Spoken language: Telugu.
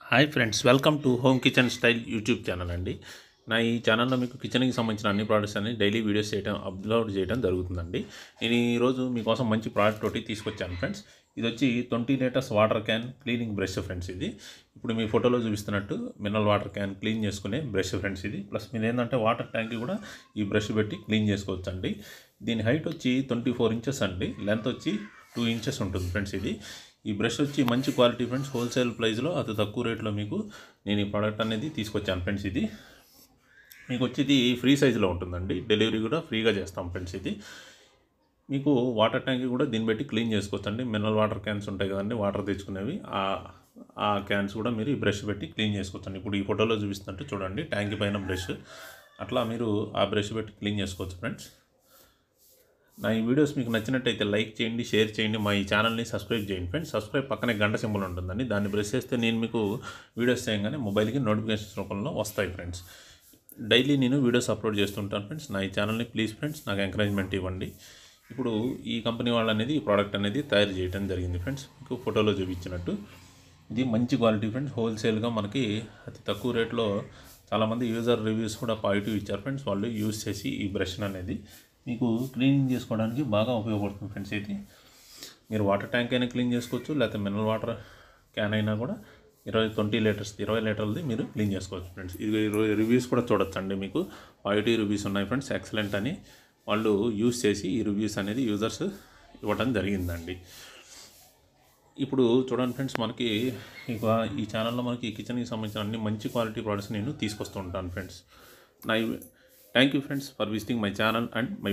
Hi friends, welcome to home kitchen style YouTube channel అండి. నా ఈ ఛానల్లో మీకు కిచెన్కి సంబంధించిన అన్ని ప్రోడక్ట్స్ అన్ని డైలీ వీడియోస్ అప్లోడ్ చేయడం జరుగుతుందండి. నేను ఈరోజు మీకోసం మంచి ప్రోడక్ట్ ఒకటి తీసుకొచ్చాను ఫ్రెండ్స్. ఇది వచ్చి 20 litres water can cleaning brush friends. ఇది ఇప్పుడు మీ ఫోటోలో చూపిస్తున్నట్టు మినరల్ వాటర్ క్యాన్ క్లీన్ చేసుకునే బ్రష్ ఫ్రెండ్స్. ఇది ప్లస్ మీరు ఏంటంటే వాటర్ ట్యాంక్ కూడా ఈ బ్రష్ పెట్టి క్లీన్ చేసుకోవచ్చు అండి. దీని హైట్ వచ్చి 24 ఇంచెస్ అండి, లెంత్ వచ్చి 2 ఇంచెస్ ఉంటుంది ఫ్రెండ్స్. ఈ బ్రష్ వచ్చి మంచి క్వాలిటీ ఫ్రెండ్స్. హోల్సేల్ ప్రైస్లో అతి తక్కువ రేట్లో మీకు నేను ఈ ప్రోడక్ట్ అనేది తీసుకొచ్చాను ఫ్రెండ్స్. ఇది మీకు వచ్చి ఇది ఫ్రీ సైజులో ఉంటుందండి, డెలివరీ కూడా ఫ్రీగా చేస్తాం ఫ్రెండ్స్. ఇది మీకు వాటర్ ట్యాంక్ కూడా దీన్ని బట్టి క్లీన్ చేసుకోవచ్చు అండి. మినరల్ వాటర్ క్యాన్స్ ఉంటాయి కదండి, వాటర్ తెచ్చుకునేవి, ఆ క్యాన్స్ కూడా మీరు ఈ బ్రష్ పెట్టి క్లీన్ చేసుకోవచ్చు అండి. ఇప్పుడు ఈ ఫోటోలో చూపిస్తున్నట్టు చూడండి, ట్యాంక్ పైన బ్రష్, అట్లా మీరు ఆ బ్రష్ పెట్టి క్లీన్ చేసుకోవచ్చు ఫ్రెండ్స్. నా ఈ వీడియోస్ మీకు నచ్చినట్టయితే లైక్ చేయండి, షేర్ చేయండి, మా ఈ ఛానల్ని సబ్స్క్రైబ్ చేయండి ఫ్రెండ్స్. సబ్స్క్రైబ్ పక్కనే గంట సింబల్ ఉంటుందండి, దాన్ని ప్రెస్ చేస్తే నేను మీకు వీడియోస్ చేయగానే మొబైల్కి నోటిఫికేషన్స్ రూపంలో వస్తాయి ఫ్రెండ్స్. డైలీ నేను వీడియోస్ అప్లోడ్ చేస్తుంటాను ఫ్రెండ్స్. నా ఈ ఛానల్ని ప్లీజ్ ఫ్రెండ్స్ నాకు ఎంకరేజ్మెంట్ ఇవ్వండి. ఇప్పుడు ఈ కంపెనీ వాళ్ళు అనేది ఈ ప్రోడక్ట్ అనేది తయారు చేయడం జరిగింది ఫ్రెండ్స్. మీకు ఫోటోలో చూపించినట్టు ఇది మంచి క్వాలిటీ ఫ్రెండ్స్. హోల్సేల్గా మనకి అతి తక్కువ రేట్లో చాలామంది యూజర్ రివ్యూస్ కూడా పాజిటివ్ ఇచ్చారు ఫ్రెండ్స్. వాళ్ళు యూజ్ చేసి ఈ బ్రష్ అనేది మీకు క్లీనింగ్ చేసుకోవడానికి బాగా ఉపయోగపడుతుంది ఫ్రెండ్స్. ఇది మీరు వాటర్ ట్యాంక్ అయినా క్లీన్ చేసుకోవచ్చు, లేకపోతే మినరల్ వాటర్ క్యాన్ అయినా కూడా 20 లీటర్లది మీరు క్లీన్ చేసుకోవచ్చు ఫ్రెండ్స్. ఇది రివ్యూస్ కూడా చూడొచ్చు అండి, మీకు పాజిటివ్ రివ్యూస్ ఉన్నాయి ఫ్రెండ్స్. ఎక్సలెంట్ అని వాళ్ళు యూజ్ చేసి ఈ రివ్యూస్ అనేది యూజర్స్ ఇవ్వడం జరిగిందండి. ఇప్పుడు చూడండి ఫ్రెండ్స్, మనకి ఇక ఈ ఛానల్లో మనకి కిచెన్కి సంబంధించిన అన్ని మంచి క్వాలిటీ ప్రోడక్ట్స్ నేను తీసుకొస్తూ ఉంటాను friends. Thank you friends for visiting my channel and my